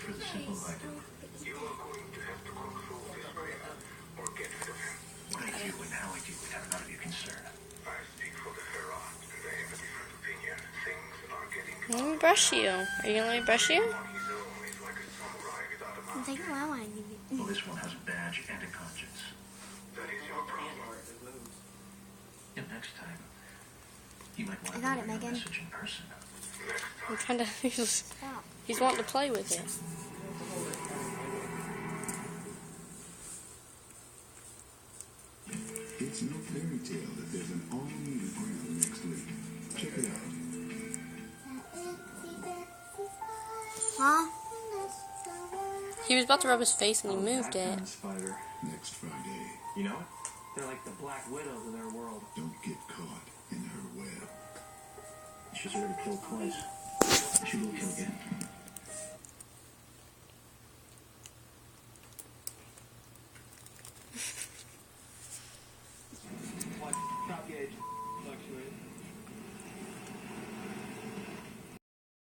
for the simple item. You are going to have to control this brain or get rid of him. What I do and how I do it have none of your concern. I speak for the Ferrat, and they have a different opinion. Things are getting Let me brush you. Are you gonna let me brush you? on his own is like a samurai without a mask. Take my one. Well, this one has a badge and a conscience. That is your problem. And next time, you might want I to got it, deliver your Megan. message in person. I'm trying to. Stop. He's wanting to play with it. It's no fairy tale that there's an all-new ground next week. Check it out. Huh? He was about to rub his face and he moved That it. kind of spider. Next Friday. You know it? They're like the Black Widows of their world. Don't get caught in her web. She's already killed twice. She will kill again.